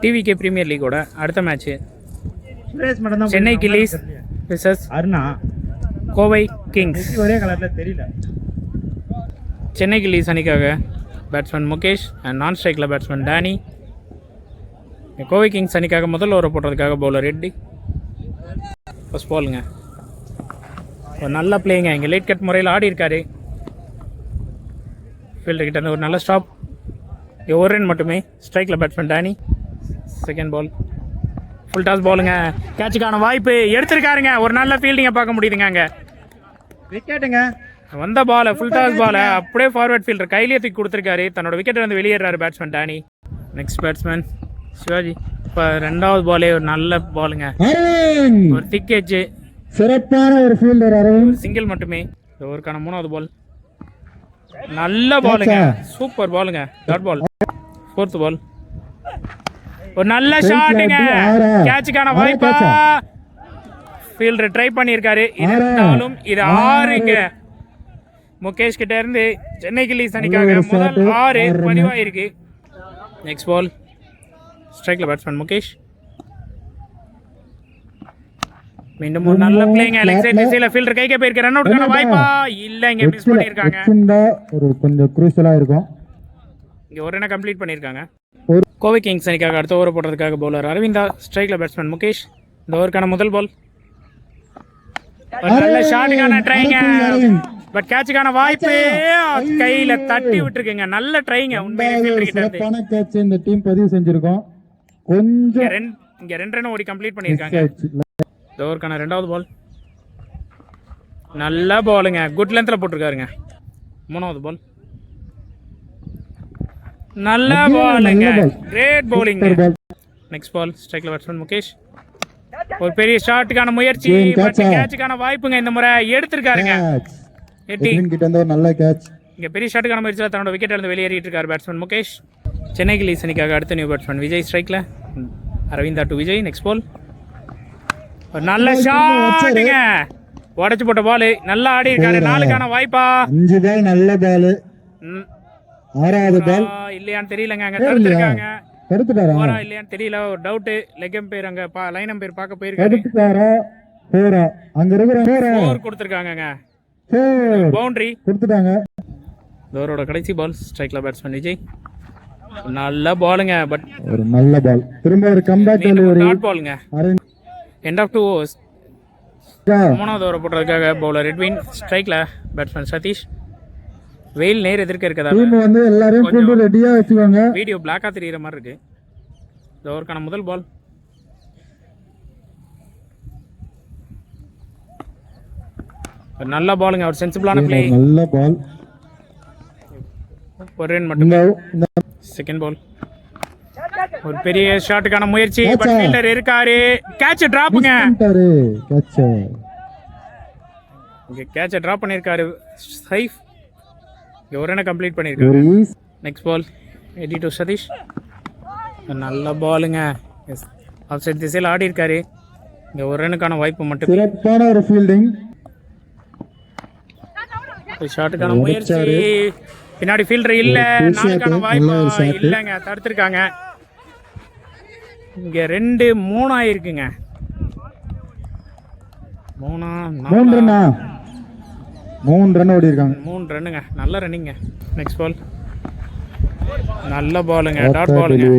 TVK premier லீகோட அடுத்த match Chennai Gillies vs Kovai kings. ஒரே கலர்ல தெரியல. சென்னை கில்லிஸ் அணிக்காக பேட்ஸ்மேன் முகேஷ் அண்ட் நான் ஸ்ட்ரைக்கில் பேட்ஸ்மேன் டேனி. கோவை கிங்ஸ் அணிக்காக முதல் ஓவர் போடுறதுக்காக பவுலர் ரெட்டி. ஃபர்ஸ்ட் பாலுங்க. ஒரு நல்ல பிளேயிங்க, இங்கே லேட் கட் முறையில் ஆடி இருக்காரு. ஃபீல்டர்கிட்ட இருந்து ஒரு நல்ல ஸ்டாப். ஒரு ரன் மட்டுமே. ஸ்ட்ரைக்கில் batsman Danny. Second ball full toss பாலுங்க. கேட்சுக்கான வாய்ப்பு எடுத்திருக்காருங்க. ஒரு நல்ல ஃபீல்டிங்கை பார்க்க முடியுதுங்க. அங்கே விக்கெட்டுங்க. வந்த பாலை ஃபுல் டாஸ் பாலை அப்படியே ஃபார்வர்ட் ஃபீல்டர் கையிலே தூக்கி கொடுத்துருக்காரு. தன்னோட விக்கெட் வந்து வெளியேறாரு batsman Danny. Next batsman Sivaji. இப்போ ரெண்டாவது பாலே ஒரு நல்ல பாலுங்க. ஒரு திக் எட்ஜ், சிறப்பான ஒரு ஃபீல்டர் அரவிந்த். சிங்கிள் மட்டுமே. ஓவருக்கான மூணாவது பால் நல்ல பாலுங்க, சூப்பர் பாலுங்க. Dot ball. ஃபோர்த் பால் ஒரு நல்ல ஷாட்டுங்க. கேட்சுக்கான வாய்ப்பா ஃபீல்டர் ட்ரை பண்ணியிருக்காரு. இருந்தாலும் இது 6ங்க. முகேஷ் கிட்ட இருந்து சென்னை கில்லிஸ் அணிக்காக முதல் 6 பதிவாயிருக்கு. நெக்ஸ்ட் பால் ஸ்ட்ரைக்கில் பேட்ஸ்மேன் முகேஷ். மீண்டும் ஒரு நல்ல பிளேயிங். லெக் சைடு திசையில ஃபீல்டர் கைக்கு போயிருக்க. ரன் அவுட்கான வாய்ப்பா இல்ல, இங்க மிஸ் பண்ணிருக்காங்க. ஒரு கொஞ்சம் க்ரூஷியலா இருக்கும். இங்க ஒரு ரன் கம்ப்ளீட் பண்ணிருக்காங்க. கோவை கிங்ஸ் அணிக்காக அடுத்த ஓவர் போடுறதுக்காக பவுலர் அரவிந்தா. ஸ்ட்ரைக்கில் பேட்ஸ்மேன் முகேஷ். இந்த ஓவருக்கான முதல் பால் நல்ல ஷாட்டுக்கான ட்ரைங்க. பட் கேட்சுக்கான வாய்ப்பு கையில தட்டி விட்டுருக்குங்க. நல்ல ட்ரைங்க. உண்மையிலே ஃபீல்டர் கிட்ட இருந்து கேட்ச் இந்த டீம் பதிவு செஞ்சிருக்கோம். கொஞ்சம் இங்க 2 ரன் ஓடி கம்ப்ளீட் பண்ணிருக்காங்க. இந்த ஓவருக்கான ரெண்டாவது பால் நல்ல பாலுங்க. குட் லென்த்ல போட்டிருக்காருங்க. மூணாவது பால் நல்ல பாலுங்க. Great bowling. நெக்ஸ்ட் பால் ஸ்ட்ரைக்ல பேட்ஸ்மேன் முகேஷ். ஒரு பெரிய ஷாட்டுக்கான முயற்சி. பட் கேட்சுக்கான வாய்ப்புங்க இந்த முறை எடுத்திருக்காருங்க. நல்ல கேட்ச். இங்க பெரிய ஷாட்டுக்கான முயற்சியில் தன்னோட விக்கெட் இருந்து வெளியேறிட்டு இருக்காரு பேட்ஸ்மேன் முகேஷ். சென்னை கில்லிஸ் அணிக்காக அடுத்த நியூ பேட்ஸ்மேன் விஜய். ஸ்ட்ரைக்ல Aravinda to Vijay. Next ball ஒரு நல்ல ஷாட்டுங்க. உடைச்சு போட்ட பால் நல்லா ஆடி இருக்காரு. 4க்கான வாய்ப்பா. 5 பால் நல்ல பால். 6வது பால் இல்லையான்னு தெரியலங்க. அங்க தடுத்துட்டாங்க. தடுத்துட்டாரா போறா இல்லையான்னு தெரியல. ஒரு டவுட். லெக் எம்பையர் அங்க லைன் எம்பையர் பார்க்க போயிருக்காரு. தடுத்துட்டாரா போறா. அங்க இருக்கிற 4 கொடுத்திருக்காங்கங்க. பவுண்டரி கொடுத்துட்டாங்க. தோரோட கடைசி பால் ஸ்ட்ரைக்ல பேட்ஸ்மேன் விஜய். நல்ல பாலுங்க. பட் ஒரு நல்ல பால். திரும்ப ஒரு கம்பேக் டாட் பாலுங்க. End of 2 overs. மூணாவது ஓவர் போடுறதுக்காக பவுலர் எட்வின். ஸ்ட்ரைக்ல பேட்ஸ்மேன் சதீஷ். வெயில் நேர் எதிர்க்க இருக்கதா வந்து எல்லாரும் கொண்டு ரெடியா வச்சுக்கோங்க. வீடியோ பிளாக்கா தெரியுற மாதிரி இருக்கு. இந்த ஓவருக்கான முதல் பால் நல்ல பாலுங்க. ஒரு சென்சிபிளான பிளே. நல்ல பால். ஒரு ரன் மட்டும். செகண்ட் பால் ஒரு பெரிய ஷாட்டுக்கான முயற்சி. பட் ஃபீல்டர் இருக்காரு. கேட்ச் டிராப்ங்க. இங்க கேட்ச் டிராப் பண்ணிருக்காரு சைஃப். இங்க ஒரு ரன் கம்ப்ளீட் பண்ணிருக்காரு. Next ball Eddie to Satish. நல்ல பாலுங்க. ஆஃப் சைட் திசையில் ஆடி இருக்காரு. இங்க ஒரு ரனுக்கான வாய்ப்பு மட்டும். சிறப்பான ஒரு ஃபீல்டிங். ஷாட்டுக்கான முயற்சி. பின்னாடி ஃபீல்டர் இல்ல. 4க்கான வாய்ப்பு இல்லங்க. தடுத்திருக்காங்க. இங்க 2 3 ஆயிருக்குங்க. 3 ரன் ஓடி இருக்காங்க. 3 ரன்னுங்க. நல்ல ரன்னிங்க. நெக்ஸ்ட் பால் நல்ல பாலுங்க. டாட் பாலுங்க.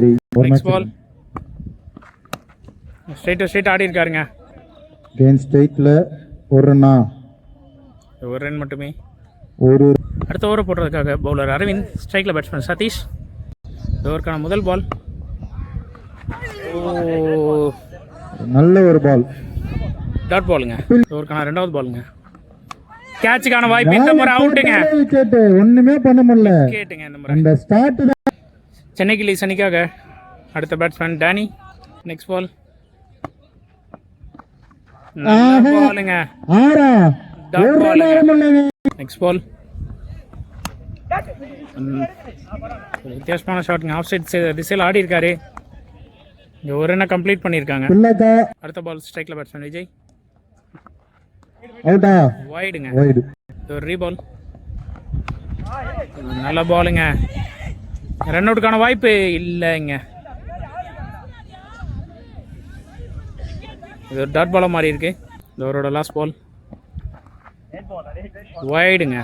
நெக்ஸ்ட் பால் ஸ்ட்ரைட் ஆடி இருக்காருங்க. ஸ்ட்ரைட்ல ஒரு ரன் மட்டுமே. ஒரு அடுத்த ஓவர் போடுறதுக்காக பவுலர் அரவிந்த். ஸ்ட்ரைக்ல பேட்ஸ்மேன் சதீஷ். ஓவருக்கான முதல் பால் நல்ல ஒரு பால். டாட் பாலுங்க. ஓவருக்கான ரெண்டாவது பாலுங்க. கேட்சுக்கான வாய்ப்பு. இந்த முறை அவுட்டுங்க. ஒண்ணுமே பண்ண முடியல. கேட்டுங்க இந்த முறை. அந்த ஸ்டார்ட் சென்னை கில்லிஸ் அணிக்காக அடுத்த பேட்ஸ்மேன் டேனி. நெக்ஸ்ட் பால் பாலுங்க. டாட் பாலுங்க. நெக்ஸ்ட் பால் வித்தியாசமான ஷாட்டுங்க. ஆஃப் சைட் திசையில் ஆடி இருக்காரு. இங்க ஒரு ரன் கம்ப்ளீட் பண்ணிருக்காங்க. அடுத்த பால் ஸ்ட்ரைக்ல பேட்ஸ்மேன் விஜய். அவுட்டா வைடுங்க. வைடு. ஒரு ரீபால். நல்ல பாலுங்க. ரன் அவுட்டுக்கான வாய்ப்பு இல்லைங்க. இது ஒரு டாட் பாலாக மாறி இருக்கு. இது அவரோட லாஸ்ட் பால் வைடுங்க.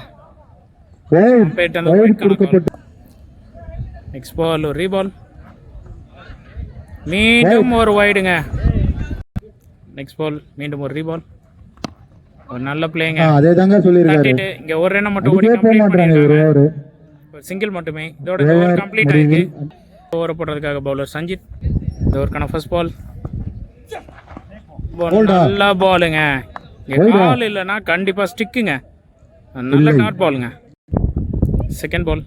நெக்ஸ்ட் பால் ஒரு ரீபால், மீண்டும் ஒரு வைடுங்க. நெக்ஸ்ட் பால் மீண்டும் ஒரு ரீபால். ஒரு நல்ல பிளேங்க. அதே தாங்க சொல்லிருக்காரு. இங்க ஒரு ரன் மட்டும் ஓடி கம்ப்ளீட் பண்ணிருக்காங்க. ஒரு சிங்கிள் மட்டுமே. இதோட ஓவர் கம்ப்ளீட் ஆயிருக்கு. ஓவர் போடுறதுக்காக பவுலர் சஞ்சித். இந்த ஓவருக்கான ஃபர்ஸ்ட் பால் நல்ல பாலுங்க. பால் இல்லைன்னா கண்டிப்பா ஸ்டிக்குங்க. நல்ல டாட் பாலுங்க. செகண்ட் பால்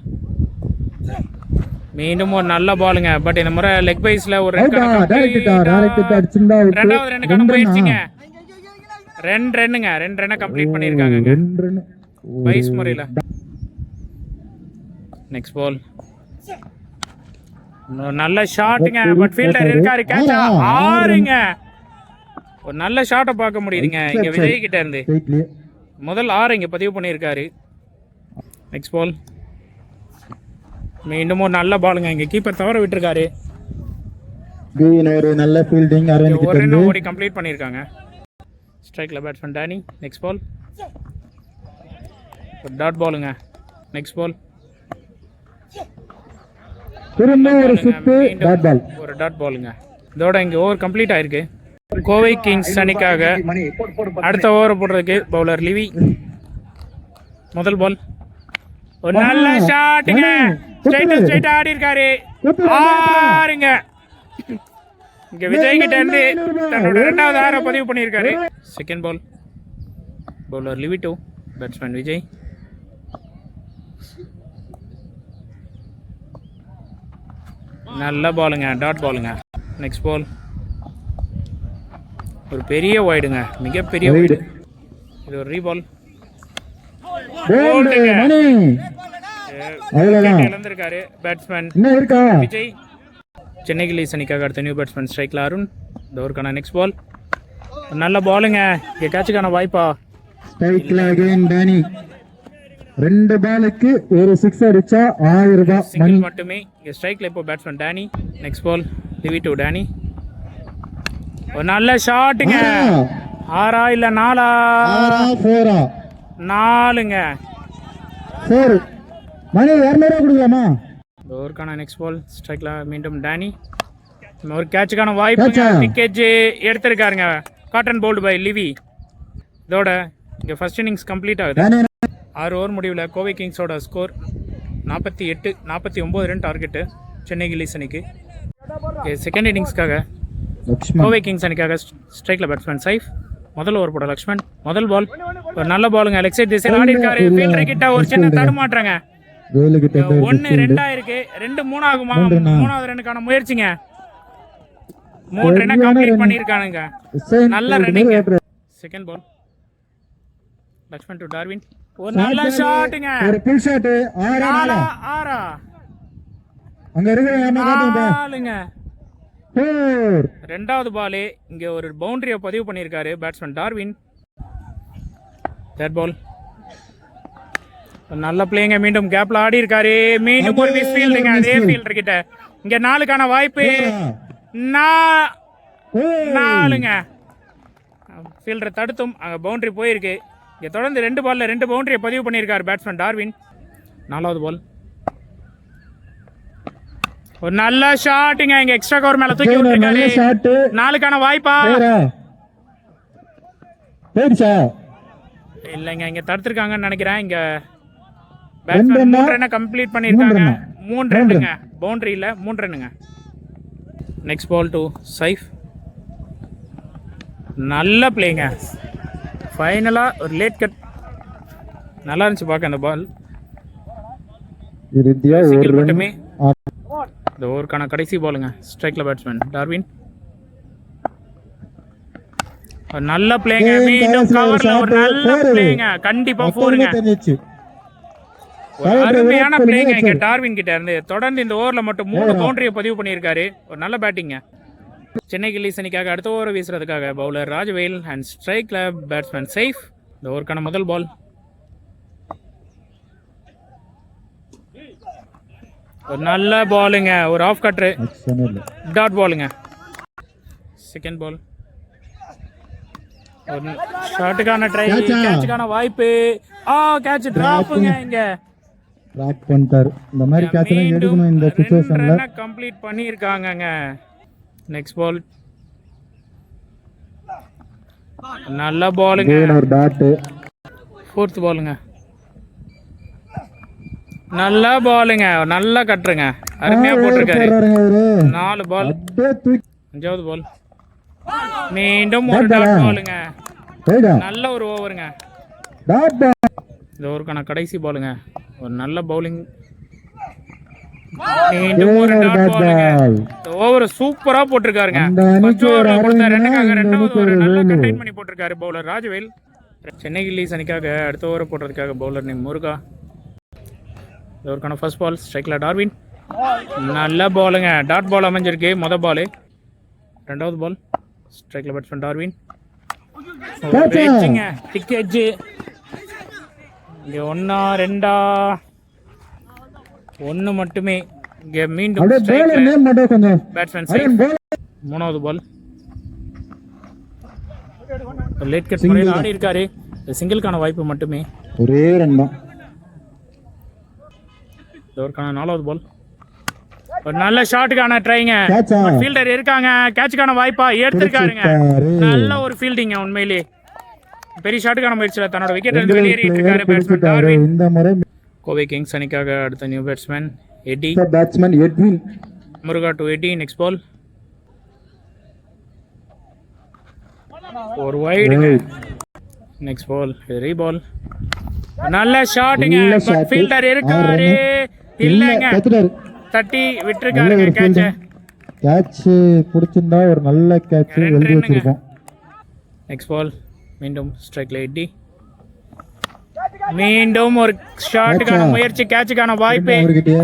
மீண்டும் ஒரு நல்ல பாலுங்க. பட் இந்த முறை லெக் பைஸ்ல ஒரு ரெண்டாவது ரன்னுக்கான போயிடுச்சுங்க. 2 ரன்னுங்க. 2 ரன்னை கம்ப்ளீட் பண்ணியிருக்காங்க பைஸ் முறையில். நெக்ஸ்ட் பால் நல்ல ஷாட்டுங்க. பட் ஃபீல்டர் இருக்காரு. கேட்ச் ஆறுங்க. ஒரு நல்ல ஷாட்டை பார்க்க முடியுதுங்க இங்க விஜய் கிட்ட இருந்து. முதல் 6 இங்க பதிவு பண்ணியிருக்காரு. நெக்ஸ்ட் பால் மீண்டும் ஒரு நல்ல பாலுங்க. இங்க கீப்பர் தவற விட்டுருக்காரு. ஒரு நல்ல ஃபீல்டிங் ஒரு ரன் ஓடி கம்ப்ளீட் பண்ணியிருக்காங்க. ஸ்ட்ரைக்ல பேட்ஸ்மேன் டேனி. நெக்ஸ்ட் பால் ஒரு டாட் பாலுங்க. நெக்ஸ்ட் பால் ஒரு டாட் பாலுங்க. இதோட இங்க ஓவர் கம்ப்ளீட் ஆயிருக்கு. கோவை கிங்ஸ் அணிக்காக அடுத்த ஓவர் போடுறதுக்கு பவுலர் லிவி. முதல் பால் ஒரு நல்ல ஷாட்டுங்க. ஸ்ட்ரைட் ஆடி இருக்காரு. ஆறுங்க. இங்க விஜய் கிட்ட இருந்து தன்னோட 2வது 6 பதிவு பண்ணியிருக்காரு. Second ball bowler Levi to batsman Vijay. நல்ல பாலுங்க. டாட் பாலுங்க. நெக்ஸ்ட் பால் ஒரு பெரிய வைடுங்க. மிகப்பெரிய வைடு. இது ஒரு ரீபால். இழந்திருக்காரு பேட்ஸ்மேன் விஜய். சென்னை கிங்ஸ் அணிக்காக அடுத்த நியூ பேட்ஸ்மேன் ஸ்ட்ரைக்ல அருண். இந்த ஓவருக்கான நெக்ஸ்ட் பால் நல்ல பாலுங்க. இங்க கேட்சுக்கான வாய்ப்பா? ஸ்ட்ரைக்ல அகைன் டேனி. 2 பாலுக்கு ஒரு 6 அடிச்சா 1000 ரூபாய் சிங்கிள் மட்டுமே. இங்க ஸ்ட்ரைக்ல இப்போ batsman Danny. Next ball Levi to Danny. ஒரு நல்ல ஷாட்டுங்க. 6 இல்ல 4 4ங்க. 4 மணி 200 கொடுக்கலாமா? ஓவருக்கான நெக்ஸ்ட் பால் ஸ்ட்ரைக்ல மீண்டும் டேனி. ஒரு கேட்சுக்கான வாய்ப்பு. விக்கெட் எடுத்திருக்காருங்க. Caught and bowled by Levi. இதோட இங்க ஃபர்ஸ்ட் இன்னிங்ஸ் கம்ப்ளீட் ஆகுது. 6 ஓவர் முடிவில் கோவை கிங்ஸோட score 48-49 run target Chennai kings அணிக்கு. செகண்ட் இன்னிங்ஸ்க்காக கோவை கிங்ஸ் அணிக்காக ஸ்ட்ரைக்ல பேட்ஸ்மேன் சைஃப். முதல் ஓவர் போட லக்ஷ்மண். முதல் பால் ஒரு நல்ல பாலுங்க. லெக் சைட் திசையில் ஆடி இருக்காரு. ஃபீல்டர் கிட்ட ஒரு சின்ன தடுமாற்றங்க. 1 2 ஆயிருக்கு. 2 3 ஆகுமா? 3வது ரன்னுக்கான முயற்சிங்க. 3 ரன்னை கம்ப்ளீட் பண்ணியிருக்கானுங்க. நல்ல running. Second ball Lakshman to Darwin. ஒரு நல்ல ஷாட்டுங்க. ஒரு புல் ஷாட். 6 அங்க இருக்குங்க. 2வது பால் இங்க ஒரு பவுண்டரியை பதிவு பண்ணியிருக்காரு பேட்ஸ்மேன் டார்வின். தேர்ட் பால் நல்ல பிளேங்க. மீண்டும் கேப்ல ஆடி இருக்காரு. மீண்டும் ஒரு மிஸ் ஃபீல்டுங்க. அதே ஃபீல்டர் கிட்ட இங்க 4க்கான வாய்ப்பு. 4ங்க. ஃபீல்டர் தடுத்தும் அங்க பவுண்டரி போயிருக்கு. இங்க தொடர்ந்து 2 பால்ல 2 பவுண்டரியை பதிவு பண்ணியிருக்காரு பேட்ஸ்மேன் டார்வின். 4வது பால் ஒரு நல்ல ஷாட்டுங்க. இங்க எக்ஸ்ட்ரா கவர் மேல தூக்கி விட்டுருக்காரு. 4க்கான வாய்ப்பா? இல்லைங்க. இங்க தடுத்திருக்காங்கன்னு நினைக்கிறேன். இங்க பேட்ஸ்மேன் 3 ரன்னை கம்ப்ளீட் பண்ணியிருக்காங்க. 3 ரன்னுங்க. பவுண்டரி இல்ல 3 ரன்னுங்க. Next ball to Saif. நல்ல பிளேங்க. ஃபைனலா ஒரு லேட் கட். நல்லா இருந்துச்சு பார்க்க அந்த பால். சிங்கிள் மட்டுமே. இந்த ஓவருக்கான கடைசி பாலுங்க. ஸ்ட்ரைக்ல பேட்ஸ்மேன் டார்வின். ஒரு நல்ல பிளேங்க. மீண்டும் கவர்ல ஒரு நல்ல பிளேங்க. கண்டிப்பா 4ங்க. ஒரு அருமையான பிளேங்க இங்க டார்வின் கிட்ட இருந்து. தொடர்ந்து இந்த ஓவர்ல மட்டும் 3 பவுண்டரியை பதிவு பண்ணியிருக்காரு. ஒரு நல்ல பேட்டிங்க. சென்னை கிங்ஸ் அணிக்காக அடுத்த ஓவர் வீசுறதுக்காக பவுலர் ராஜவேல் அண்ட் ஸ்ட்ரைக்ல பேட்ஸ்மேன் சைஃப். இந்த ஓவருக்கான முதல் பால் ஒரு நல்ல பாலுங்க. ஒரு ஆஃப் கட்ரு டாட் பாலுங்க. செகண்ட் பால் ஒரு ஷாட்டுக்கான ட்ரை, Catch-ஆ? கேட்சுக்கான வாய்ப்பு. கேட்ச் டிராப்புங்க. இங்க ட்ராப் பண்ணிட்டாரு. இந்த மாதிரி கேட்ச் எல்லாம் எடுக்கணும் இந்த சிச்சுவேஷன்ல. கம்ப்ளீட் பண்ணியிருக்காங்கங்க. நெக்ஸ்ட் பால் நல்ல பாலுங்க. ஒரு டாட். ஃபோர்த் பாலுங்க. நல்ல பாலுங்க, நல்லா கட்டுருங்க, அருமையா போட்டிருக்காரு. 4 பால். 5வது பால். மீண்டும் ஒரு டாட் பாலுங்க. நல்ல ஒரு ஓவருங்க. இந்த ஓவருக்கான கடைசி பாலுங்க. ஒரு நல்ல பவுலிங். மீண்டும் ஒரு டாட் பாலுங்க. இந்த ஓவர் சூப்பரா போட்டிருக்காருங்க. ஃபர்ஸ்ட் ஓவர் கொடுத்த ரன்னுக்காக 2வது ஓவர் நல்லா கண்டெயின் பண்ணி போட்டிருக்காரு பவுலர் ராஜவேல். சென்னை கில்லிஸ் அணிக்காக அடுத்த ஓவர் போடுறதுக்காக பவுலர் நேம் முருகா. இந்த ஓவருக்கான ஃபர்ஸ்ட் பால் ஸ்ட்ரைக்கில் டார்வின். நல்ல பாலுங்க, டாட் பால் அமைஞ்சிருக்கு. மொதல் பால். 2வது பால் ஸ்ட்ரைக்கில் பேட்ஸ்மேன் டார்வின். Tick edge. இங்கே 1 2 1 மட்டுமே. இங்கே மீண்டும் பேட்ஸ்மேன் சேஃப். 3வது பால். லேட் கட் முறையில் ஆடி இருக்காரு. சிங்கிள்கான வாய்ப்பு மட்டுமே. ஒரே ரன் தான். இதற்கான 4வது பால். ஒரு நல்ல ஷாட்டுக்கான ட்ரைங்க. ஃபீல்டர் இருக்காங்க. கேட்சுக்கான வாய்ப்பா எடுத்திருக்காருங்க. நல்ல ஒரு ஃபீல்டிங்க. உண்மையிலே பெரிய ஷாட்டுக்கான முயற்சியில் தன்னோட விக்கெட் வெளியேறிட்டு இருக்காரு பேட்ஸ்மேன் டார்வின். இந்த முறை கோவை கிங்ஸ் அணிக்காக அடுத்த நியூ பேட்ஸ்மேன் எட்டி. Batsman Edwin. முருகா டு எட்டி. நெக்ஸ்ட் பால் ஒரு வைடு. நெக்ஸ்ட் பால் ரீபால். நல்ல ஷாட்டுங்க. ஃபீல்டர் இருக்காரு. இல்லங்க, தட்டி விட்டுருக்காருங்க கேட்ச். கேட்ச் பிடிச்சிருந்தா ஒரு நல்ல கேட்ச் எழுதி வச்சிருக்கோம். நெக்ஸ்ட் பால் மீண்டும் ஸ்ட்ரைக்ல எட்டி. மீண்டும் ஒரு ஷாட்டுக்கான முயற்சி, கேட்சுக்கான வாய்ப்பு.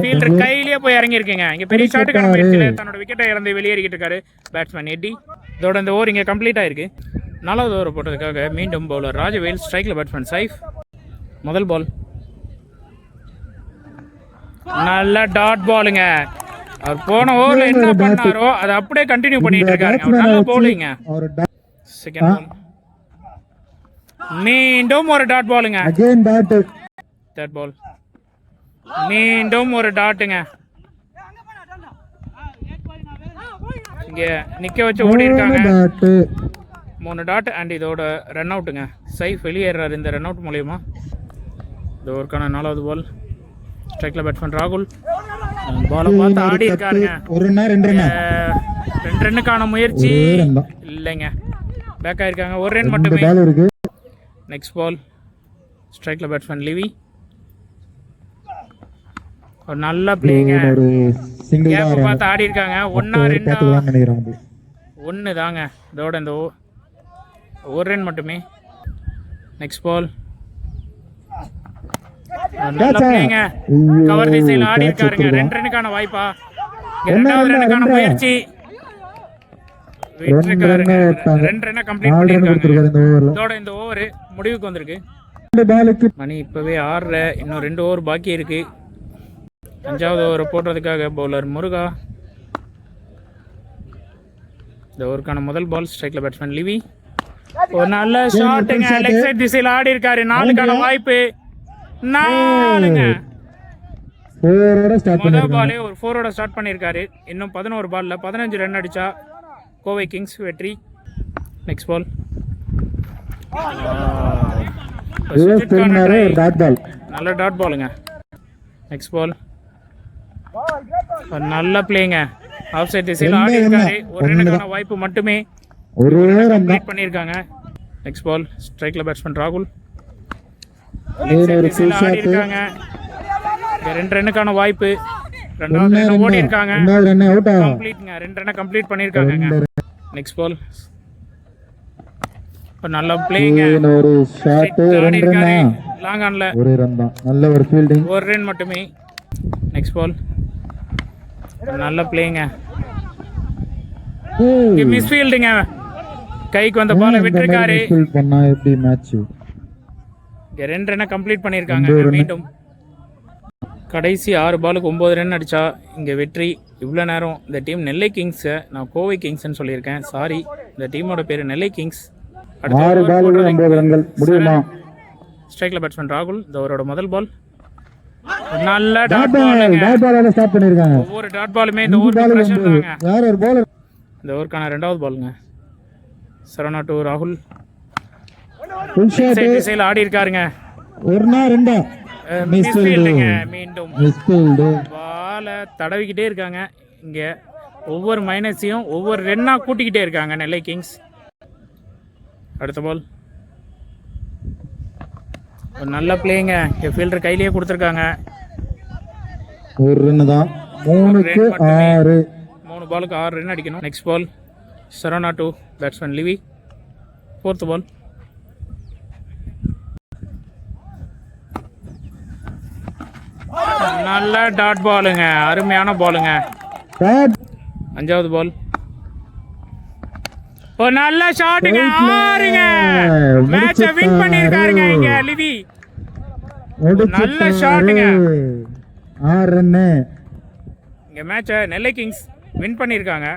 ஃபீல்டர் கையிலேயே போய் இறங்கி இருக்குங்க. இங்க பெரிய ஷாட்டுக்கான முயற்சியில தன்னோட விக்கெட்டை இறந்து வெளியேறிக்கிட்டு இருக்காரு பேட்ஸ்மேன் எட்டி. இதோட இந்த ஓவர் இங்க கம்ப்ளீட் ஆயிருக்கு. 4வது ஓவர் போட்டதுக்காக மீண்டும் பவுலர் ராஜவேல். ஸ்ட்ரைக்ல பேட்ஸ்மேன் சைஃப். முதல் பால் நல்ல டாட் பாலுங்க. அவர் போன ஓவர்ல என்ன பண்ணாரோ அதை அப்படியே கண்டினியூ பண்ணிட்டு இருக்காருங்க. நல்ல பவுலிங்க. செகண்ட் பால் மீண்டும் ஒரு டாட் பாலுங்க. தேர்ட் பால் மீண்டும் ஒரு டாட்டுங்க. இங்க நிக்க வச்சு ஓடி இருக்காங்க. 3 டாட் அண்ட் இதோட ரன் அவுட்டுங்க. சைஃப் வெளியேறாரு இந்த ரன் அவுட் மூலமா. இந்த ஓவருக்கான 4வது பால் ஸ்ட்ரைக்ல பேட்ஸ்மேன் ராகுல். பாலை பார்த்து ஆடி இருக்காருங்க. 2 ரன்னுக்கான முயற்சி இல்லைங்க. பேக் ஆயிருக்காங்க. 1 ரன் மட்டுமே. நெக்ஸ்ட் பால் ஸ்ட்ரைக்ல பேட்ஸ்மேன் லிவி. ஒரு நல்ல பிளேங்க. கேப் பார்த்து ஆடி இருக்காங்க. 1 2 1 தாங்க. இதோட இந்த 1 ரன் மட்டுமே. நெக்ஸ்ட் பால் கவர் திசையில் ஆடி இருக்காருங்க. 2 ரன்னுக்கான வாய்ப்பா. 2வது ரன்னுக்கான முயற்சி. 2 ரன்னை கம்ப்ளீட் பண்ணிருக்காங்க. இதோட இந்த ஓவர் முடிவுக்கு வந்திருக்கு. மணி இப்பவே 6:30. இன்னும் 2 ஓவர் பாக்கி இருக்கு. 5வது ஓவர் போடுறதுக்காக பவுலர் முருகா. இந்த ஓவருக்கான முதல் பால் ஸ்ட்ரைக்ல பேட்ஸ்மேன் லிவி. ஒரு நல்ல ஷாட்டுங்க. லெக் சைட் திசையில் ஆடி இருக்காரு. 4க்கான வாய்ப்பு. 4ங்க. முதல் பாலே ஒரு 4ஓட ஸ்டார்ட் பண்ணியிருக்காரு. இன்னும் 11 பால்ல 15 ரன் அடிச்சா கோவை கிங்ஸ் வெற்றி. நெக்ஸ்ட் பால் நல்ல டாட் பாலுங்க. நெக்ஸ்ட் பால் நல்ல பிளேங்க. ஆஃப் சைட் திசையில் ஆடி இருக்காரு. 1 ரன்னுக்கான வாய்ப்பு மட்டுமே. கம்ப்ளீட் பண்ணியிருக்காங்க. நெக்ஸ்ட் பால் ஸ்ட்ரைக்ல பேட்ஸ்மேன் ராகுல். ஆடி இருக்காங்க. 2 ரன்னுக்கான வாய்ப்பு. 2வது ரன் ஓடி இருக்காங்க. கம்ப்ளீட்ங்க. 2 ரன்னை கம்ப்ளீட் பண்ணியிருக்காங்க. நெக்ஸ்ட் பால் நல்ல பிளேங்க. ஒரு ஷாட். லாங் ஆன்ல ஒரு ரன் தான். நல்ல ஒரு ஃபீல்டிங். 1 ரன் மட்டுமே. நெக்ஸ்ட் பால் நல்ல பிளேங்க. மிஸ் ஃபீல்டிங்க. கைக்கு வந்த பாலை விட்டுருக்காரு. பண்ணா எப்படி மேட்ச். 2 ரன்னை கம்ப்ளீட் பண்ணியிருக்காங்க. மீண்டும் கடைசி 6 பாலுக்கு 9 ரன் அடித்தா இங்கே வெற்றி. இவ்வளோ நேரம் இந்த டீம் நெல்லை கிங்ஸை நான் கோவை கிங்ஸ்ன்னு சொல்லியிருக்கேன். சாரி, இந்த டீமோட பேர் நெல்லை கிங்ஸ். 6 பாலுக்கு 9 ரன்கள் முடியுமா? ஸ்ட்ரைக்கில் பேட்ஸ்மேன் ராகுல். இந்த ஓவரோட முதல் பால் நல்ல டாட் டாட் பாலுங்க. பாலால ஸ்டார்ட் பண்ணிருக்காங்க. ஒவ்வொரு டாட் பாலுமே இந்த ஓவருக்கு பிரஷர் தாங்க. யார் ஒரு bowler இந்த ஓவருக்கான 2வது பாலுங்க. சரவணா டு ராகுல். ஃபுல் ஷாட் திசையில் ஆடி இருக்காருங்க. ஒருனா ரெண்டா மிஸ் மிஸ்ஃபீல்டுங்க. மீண்டும் ஃபீல்டு பாலை தடவிக்கிட்டே இருக்காங்க. இங்கே ஒவ்வொரு மைனஸையும் ஒவ்வொரு ரன்னாக கூட்டிக்கிட்டே இருக்காங்க நெல்லை கிங்ஸ். அடுத்த பால் ஒரு நல்ல பிளேங்க. ஃபீல்டர் கையிலேயே கொடுத்துருக்காங்க. ஒரு ரன் தான். 3க்கு 6. 3 பாலுக்கு 6 ரன் அடிக்கணும். Next ball Saravana to batsman Levi. 4th ball நல்ல டாட் பாலுங்க. அருமையான பாலுங்க. 5வது பால் ஒரு நல்ல ஷாட்டுங்க. 6ங்க. மேட்சை வின் பண்ணிருக்காருங்க இங்க லிவி. நல்ல ஷாட்டுங்க. 6 ரன். இங்க மேட்சை நெல்லை கிங்ஸ் வின் பண்ணிருக்காங்க.